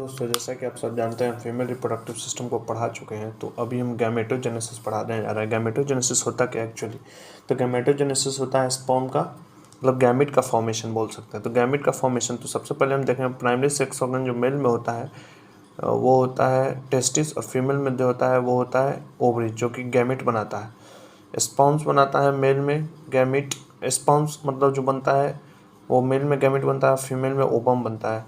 दोस्तों, जैसा कि आप सब जानते हैं, फीमेल रिप्रोडक्टिव सिस्टम को पढ़ा चुके हैं। तो अभी हम गैमेटोजेनेसिस पढ़ाने जा रहे हैं। गैमेटोजेनेसिस होता क्या एक्चुअली? तो गैमेटोजेनेसिस होता है स्पर्म का, मतलब गैमिट का फॉर्मेशन बोल सकते हैं। तो गैमिट का फॉर्मेशन, तो सबसे पहले हम देखें प्राइमरी सेक्स ऑर्गन जो मेल में होता है वो होता है टेस्टिस, और फीमेल में जो होता है वो होता है ओवरी, जो कि गैमिट बनाता है। स्पर्म्स बनाता है मेल में गैमिट। स्पर्म्स मतलब जो बनता है वो मेल में गैमिट बनता है, फीमेल में ओवम बनता है।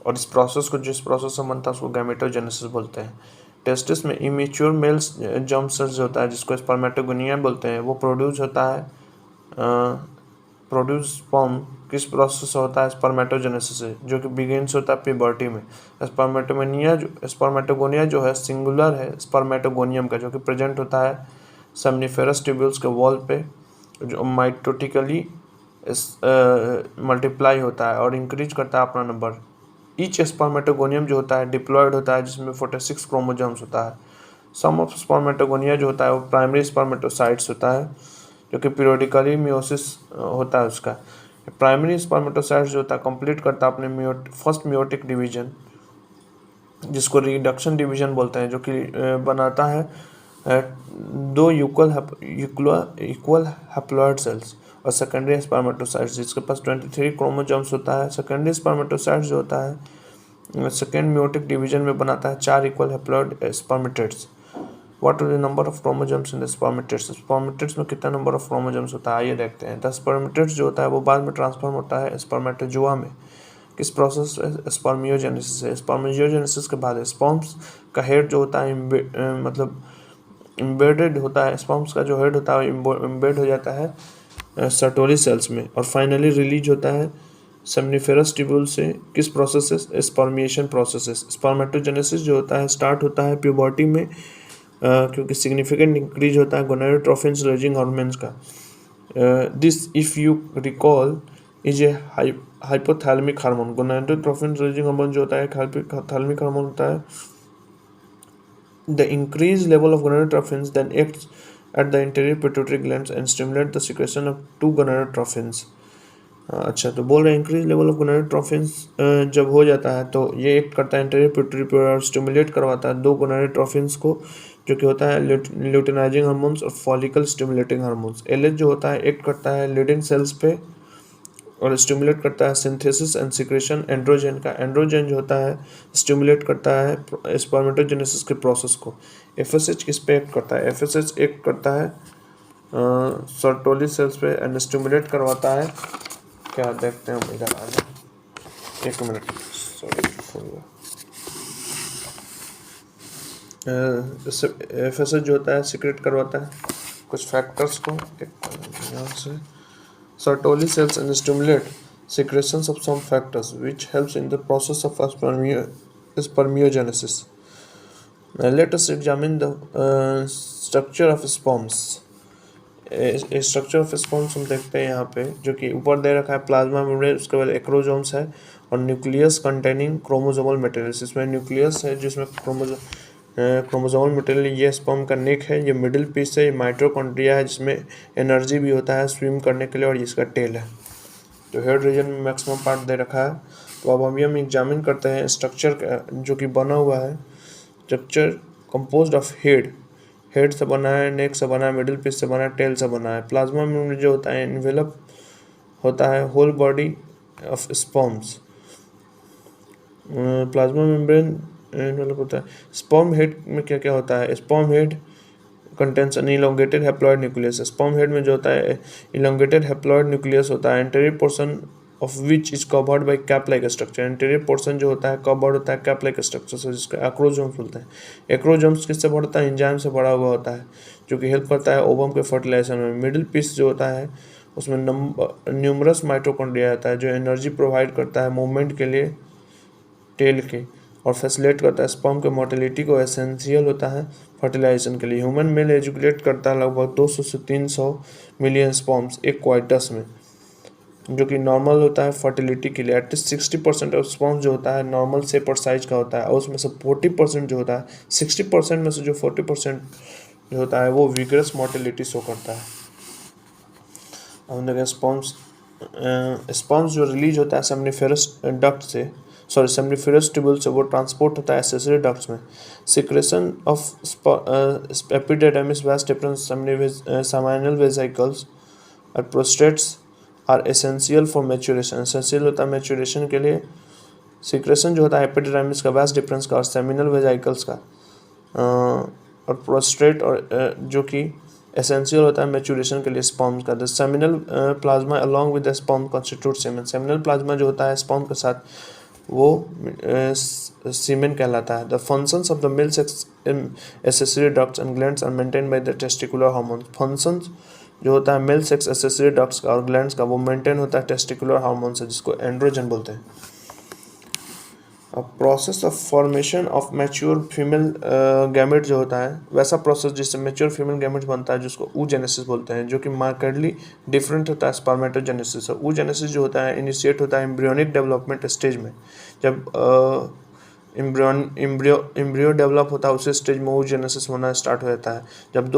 और इस प्रोसेस को, जिस प्रोसेस से बनता है उसको गैमेटोजेनेसिस बोलते हैं। टेस्टिस में इमेच्योर मेल्स जर्म सेल्स जो होता है, जिसको स्पर्मेटोगोनिया बोलते हैं, वो प्रोड्यूस होता है। प्रोड्यूस स्पर्म किस प्रोसेस से होता है? स्पर्मेटोजेनेसिस से, जो कि बिगिनस होता है प्यूबर्टी में। स्पर्मेटोगोनिया जो है सिंगुलर है स्पर्मेटोगोनियम का, जो कि प्रेजेंट होता है सेमनीफेरस ट्यूब्यूल्स के वॉल पे, जो माइटोटिकली मल्टीप्लाई होता है और इंक्रीज करता है अपना नंबर। ईच स्पर्मेटोगोनियम जो होता है डिप्लॉयड होता है, जिसमें 46 क्रोमोसोम्स होता है। सम ऑफ स्पर्मेटोगोनिया जो होता है वो प्राइमरी स्पर्मेटोसाइट्स होता है, जो कि पीरियोडिकली मियोसिस होता है उसका। प्राइमरी स्पर्मेटोसाइट्स जो होता है कंप्लीट करता है अपने फर्स्ट मियोटिक डिवीजन, जिसको रिडक्शन डिवीजन बोलते हैं, जो कि बनाता है दो इक्वल हैप्लॉइड सेल्स। और सेकेंडरी स्पर्मेटोसाइट्स जिसके पास 23 क्रोमोसोम्स होता है। सेकेंडरी स्पर्मेटोसाइट्स जो होता है सेकेंड मियोटिक डिवीजन में बनाता है 4 equal haploid spermatids. What are the number of chromosomes in the spermatids? Spermatids में कितना नंबर ऑफ क्रोमोसोम्स होता है, आइए देखते हैं। द स्पर्मेटेड्स जो होता है वो बाद में ट्रांसफॉर्म होता है स्पर्मेटोजोआ में। किस प्रोसेस से? स्पर्मियोजेनेसिस है। स्पर्मियोजेनेसिस के बाद स्पर्म्स का हेड जो होता है मतलब इम्बेडेड होता है। स्पर्म्स का जो हेड होता है इम्बेड हो जाता है सर्टोली सेल्स में, और फाइनली रिलीज होता है सेमनीफेरस ट्यूब्यूल से। किस प्रोसेस से? Spermiation process. स्पर्मेटोजेनेसिस जो होता है स्टार्ट होता है प्यूबर्टी में, क्योंकि सिग्निफिकेंट इंक्रीज होता है गोनाडोट्रोफिन्स रिलीजिंग हार्मोन्स का। This if you recall is a hypothalamic hormone. Gonadotrophin releasing hormone जो होता है हाइपोथैलेमिक हार्मोन होता है। The increased level of gonadotrophins then acts at the anterior pituitary glands and stimulate the secretion of two gonadotrophins. अच्छा, तो बोल रहे हैं इंक्रीज लेवल ऑफ गोनाडोट्रोफिन्स जब हो जाता है तो ये एक्ट करता है एंटेरियर पिट्यूटरी पर और स्टिमुलेट करवाता है दो गोनाडोट्रोफिन्स को, जो कि होता है ल्यूटिनाइजिंग हार्मोन्स और फॉलिकल स्टिमुलेटिंग हार्मोन्स। एलएच जो होता है एक्ट करता है लीडिंग सेल्स पे और स्टिमुलेट करता है सिंथेसिस एंड सिक्रेशन एंड्रोजन का। एंड्रोजन जो होता है स्टिमुलेट करता है स्पर्मेटोजेनेसिस के प्रोसेस को। एफएसएच किस पे एक्ट करता है? एफएसएच एक्ट करता है सर्टोली सेल्स पे एंड स्टिमुलेट करवाता है। क्या देखते हैं हम, इधर आ जाए, एक मिनट, सॉरी। एफएसएच जो होता है सिक्रेट करवाता है कुछ फैक्टर्स को, यहाँ से Sertoli cells and stimulate secretions of some factors, which helps in the process of spermiogenesis. Now let us examine the structure of sperms. Structure of sperms हम देखते हैं यहाँ पे, जो कि ऊपर दे रखा है प्लाज्मा मेम्ब्रेन, उसके बाद एक्रोजोम्स है और न्यूक्लियस कंटेनिंग क्रोमोसोमल मटेरियल्स। इसमें न्यूक्लियस है जिसमें क्रोमोसोमल मटेरियल, ये स्पर्म का नेक है, ये मिडिल पीस है, ये माइटोकॉन्ड्रिया है जिसमें एनर्जी भी होता है स्विम करने के लिए, और इसका टेल है। तो हेड रीजन में मैक्सिमम पार्ट दे रखा है। तो अब हम एग्जामिन करते हैं स्ट्रक्चर जो कि बना हुआ है। स्ट्रक्चर कंपोज्ड ऑफ हेड से बना है, नेक से बना है, मिडिल पीस से बना है, टेल से बना है। प्लाज्मा मेम्ब्रेन जो होता है एनवेलप होता है whole body of sperms. Plasma membrane envelope होता है। स्पर्म हेड में क्या क्या होता है? Sperm head contains an elongated haploid nucleus. Sperm head में जो होता है इलोंगेटेड हैप्लॉइड न्यूक्लियस होता है, anterior portion of which is covered by cap like structure. Anterior portion जो होता है कवर्ड होता है कैप लाइक स्ट्रक्चर से, जिसका एक्रोजोम्स बोलते हैं। एक्रोजोम्स किससे बढ़ता है? एंजाइम से बड़ा हुआ होता है, जो कि हेल्प करता है ओवम के फर्टिलाइजेशन में। मिडिल पीस जो होता है उसमें न्यूमरस माइटोकॉन्ड्रिया होता है, जो एनर्जी प्रोवाइड करता है मूवमेंट के लिए टेल के, और फैसिलिटेट करता है स्पर्म के मोटिलिटी को, एसेंशियल होता है फर्टिलाइजेशन के लिए। ह्यूमन मेल एजुकेट करता है लगभग 200 से 300 मिलियन स्पर्म्स एक क्वाइटस में, जो कि नॉर्मल होता है फर्टिलिटी के लिए। एटलीस्ट 60% ऑफ स्पर्म्स जो होता है नॉर्मल शेप और साइज का होता है, और उसमें से 40% जो होता है, 60% में से जो 40% जो होता है वो विगरस मोटिलिटी शो करता है। अब देखिए स्पर्म्स जो रिलीज होता है सेमनीफेरस डक्ट से, सेमनिफेरस ट्यूबुल से वो ट्रांसपोर्ट होता है एक्सेसरी डक्ट्स में। Secretion of epididymis vas deferens seminal vesicles और prostates are essential for maturation. Essential होता है मैच्योरेशन के लिए। सिक्रेशन जो होता है एपिडिडाइमिस का, वास्ट डिफरेंस का और सेमिनल वेसिकल्स का और प्रोस्टेट और जो कि एसेंशियल होता है मैच्योरेशन के लिए स्पर्म का। The seminal plasma along with the sperm constitute semen. Seminal plasma जो होता है स्पर्म के साथ वो सीमेन कहलाता है। The functions of the male sex accessory ducts and glands are maintain by the testicular hormone. Functions जो होता है मेल सेक्स एक्सेसरी डक्ट्स का और ग्लैंड्स का वो मेंटेन होता है टेस्टिकुलर हार्मोन से, जिसको एंड्रोजन बोलते हैं। Process of formation of mature female gamete जो होता है वैसा प्रोसेस जिससे मैच्योर फीमेल गैमेट बनता है, जिसको oogenesis बोलते हैं, जो कि मार्केडली डिफरेंट होता है स्पर्मेटोजेनेसिस से। oogenesis जो होता है इनिशिएट होता है एम्ब्रियोनिक डेवलपमेंट स्टेज में। जब एम्ब्रियो डेवलप होता है उसी स्टेज में oogenesis होना स्टार्ट हो जाता है। जब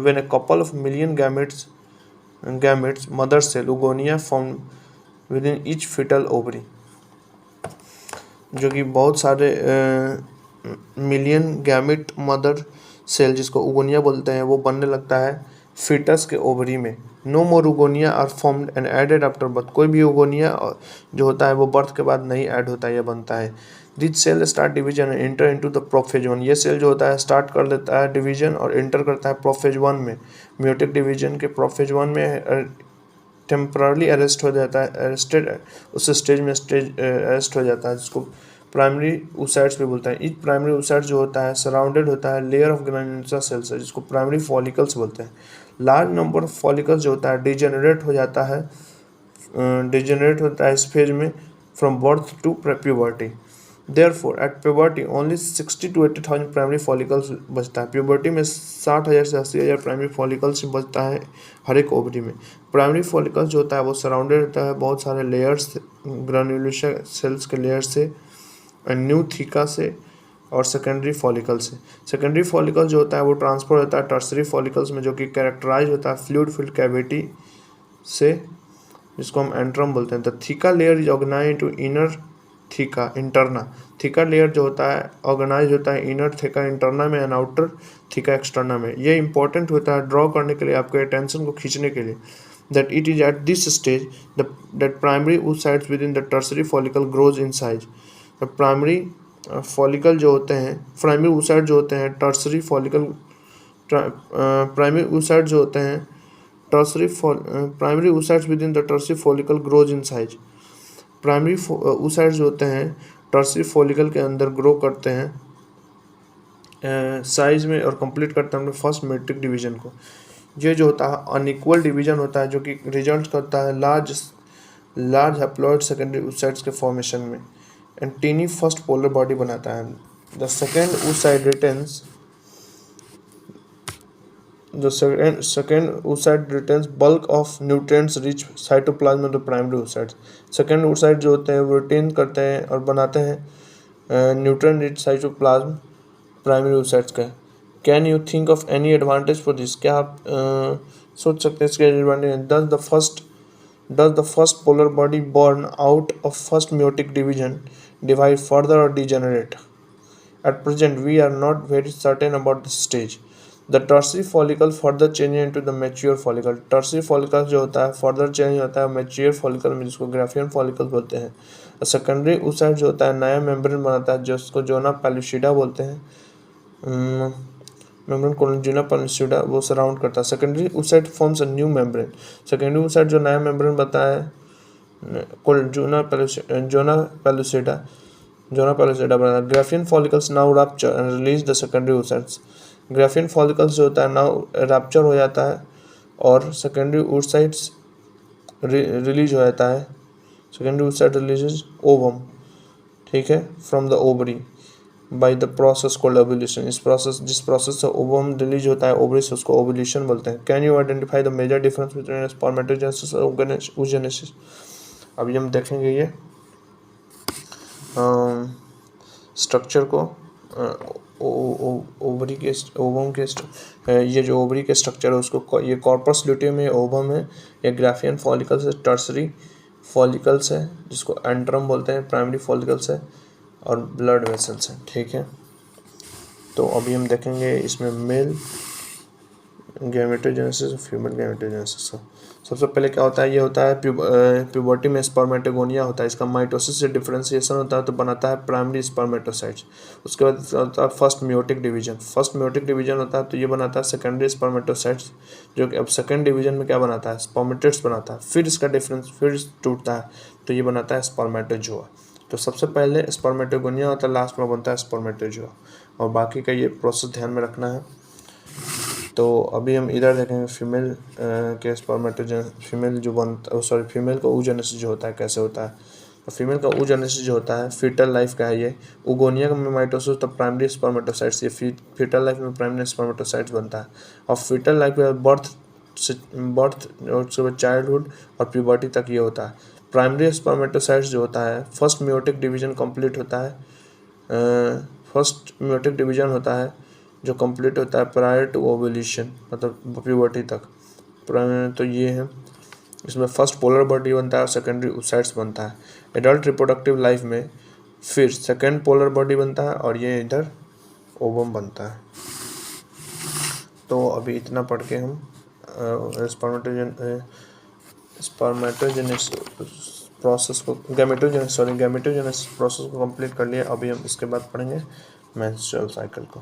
when a couple of million gametes mother cell oogonia form within each fetal ovary, जो कि बहुत सारे मिलियन गैमेट मदर सेल जिसको oogonia बोलते हैं वो बनने लगता है फीटस के ओवरी में। No more oogonia are formed and added after birth. कोई भी oogonia जो होता है वो बर्थ के बाद नहीं ऐड होता है या बनता है। This cell start division and enter into the prophase one. ये सेल जो होता है स्टार्ट कर लेता है डिवीजन और एंटर करता है प्रोफेज वन में। म्यूटिक डिवीजन के प्रोफेज वन में टेम्परली अरेस्ट हो जाता है, अरेस्टेड उस स्टेज में अरेस्ट हो जाता है, जिसको प्राइमरी oocytes भी बोलता है। ईच प्राइमरी oocyte जो होता है सराउंडेड होता है लेयर ऑफ ग्रैन्युलोसा सेल्स है, जिसको प्राइमरी फॉलिकल्स बोलते हैं। लार्ज नंबर ऑफ फॉलिकल्स जो होता है डिजेनरेट होता है इस फेज में from birth to puberty. Therefore at puberty only 60 to 80,000 primary follicles बचता है। प्यूबर्टी में 60,000 से 80,000 प्राइमरी फॉलिकल्स बचता है हर एक ओवरी में। प्राइमरी फॉलिकल्स जो होता है वो सराउंडेड होता है बहुत सारे लेयर्स, ग्रैन्युलोसा सेल्स के लेयर्स से, न्यू थीका से और सेकेंडरी फॉलिकल से। सेकेंडरी फॉलिकल जो होता है वो ट्रांसफर होता है टर्सरी फॉलिकल्स में, जो कि कैरेक्टराइज होता है फ्लूइड फिल्ड कैविटी से, जिसको हम एंट्रम बोलते हैं। The theca layer is organise into inner theca interna. Theca layer जो होता है ऑर्गेनाइज होता है इनर थीका इंटरना में एंड आउटर थीका एक्सटर्ना में। ये इंपॉर्टेंट होता है ड्रॉ करने के लिए, आपके अटेंशन को खींचने के लिए, that it is at this stage that primary oocytes within the tertiary follicle grows in size। Primary follicle जो होते हैं, प्राइमरी oocyte जो होते हैं टर्सरी फॉलिकल, प्राइमरी oocyte जो होते हैं primary oocytes within the tertiary follicle grows in size। Primary oocyte जो होते हैं टर्सरी फॉलिकल के अंदर ग्रो करते हैं साइज में और कंप्लीट करते हैं अपने फर्स्ट मेट्रिक डिवीजन को। ये जो होता है अनइक्वल डिवीजन होता है, जो कि रिजल्ट करता है लार्ज हैप्लॉइड सेकेंडरी oocytes के फॉर्मेशन में and tiny first polar body बनाता है। The second oocyte retains bulk of nutrients rich cytoplasm of the primary oocytes। Second oocyte जो होते हैं वो रिटेन करते हैं और बनाते हैं nutrient rich cytoplasm primary oocytes का। Can you think of any advantage for this? क्या आप सोच सकते हैं इसके advantage? Does the first polar body born out of first meiotic division divide further or degenerate? At present, we are not very certain about this stage. The tertiary follicle further changes into the mature follicle। tertiary follicle जो होता है further change होता है mature follicle में, जिसको Graafian follicle बोलते हैं। Secondary oocyte जो होता है नया मेम्ब्रेन बनाता है, जिसको जोना पैलुसिडा बोलते हैं। मेम्ब्रेन कोलिजोना पैलुसिडा वो सराउंड करता है। Secondary oocyte forms a new membrane. Secondary oocyte जो नया मेम्ब्रेन बनता है जोना पैलुसिडा बनाता है। Graafian follicles now rupture and release the secondary oocytes। Graafian follicles जो होता है नाउ रप्चर हो जाता है और सेकेंडरी oocytes रिलीज हो जाता है। सेकेंडरी oocyte रिलीजेज ओवम, ठीक है, from the ovary by the process called ovulation. जिस प्रोसेस से ओवम रिलीज होता है ओवरी से, उसको ओव्यूलेशन बोलते हैं। Can you identify the major difference between spermatogenesis और oogenesis? अभी हम देखेंगे ये स्ट्रक्चर को, ओवरी के ओवम के ये जो ओवरी के स्ट्रक्चर है उसको, ये कॉर्पस ल्यूटियम है, ओवम है, ये ग्राफियन फॉलिकल से टर्सरी फॉलिकल्स है जिसको एंट्रम बोलते हैं, प्राइमरी फॉलिकल्स है, और ब्लड वेसल्स है। ठीक है, तो अभी हम देखेंगे इसमें मेल गैमेटोजेनेसिस और फीमेल गैमेटोजेनेसिस का। सबसे पहले क्या होता है, ये होता है प्यूबर्टी में स्पर्मेटोगोनिया होता है, इसका माइटोसिस से डिफरेंशिएशन होता है तो बनाता है प्राइमरी स्पर्मेटोसाइट्स। उसके बाद होता है first meiotic division. First meiotic division होता है तो ये बनाता है सेकेंडरी स्पर्मेटोसाइट्स, जो कि अब सेकेंड डिवीजन में क्या बनाता है, स्पर्मेटेट्स बनाता है। फिर इसका डिफरेंस फिर टूटता है तो ये बनाता है स्पर्मेटोजोआ। तो सबसे पहले स्पर्मेटोगोनिया होता है, लास्ट में बनता है स्पर्मेटोजोआ, और बाकी का ये प्रोसेस ध्यान में रखना है। तो अभी हम इधर देखेंगे फीमेल के स्पर्मेटोजेन, फीमेल जो बनता सॉरी फीमेल का oogenesis जो होता है कैसे होता है। तो फीमेल का oogenesis जो होता है फीटल लाइफ का है ये। ओगोनिया में माइटोसिस तो प्राइमरी स्पर्मेटोसाइट्स, ये फीटल लाइफ में प्राइमरी स्पर्मेटोसाइट्स बनता है। और फीटल लाइफ में बर्थ और उसके बाद चाइल्डहुड और प्यूबर्टी तक ये होता है। प्राइमरी स्पर्मेटोसाइट्स जो होता है फर्स्ट मियोटिक डिवीजन कंप्लीट होता है, फर्स्ट मियोटिक डिवीजन होता है जो कंप्लीट होता है प्रायर टू ओवुलेशन, मतलब प्यूबर्टी तक। तो ये है, इसमें फर्स्ट पोलर बॉडी बनता है और सेकेंडरी ओसाइट्स बनता है। एडल्ट रिप्रोडक्टिव लाइफ में फिर सेकेंड पोलर बॉडी बनता है और ये इधर ओवम बनता है। तो अभी इतना पढ़ के हम स्पर्मेटोजेनेसिस प्रोसेस को गैमेटोजेनेसिस प्रोसेस को कंप्लीट कर लिया। अभी हम इसके बाद पढ़ेंगे मेंस्ट्रुअल साइकिल को।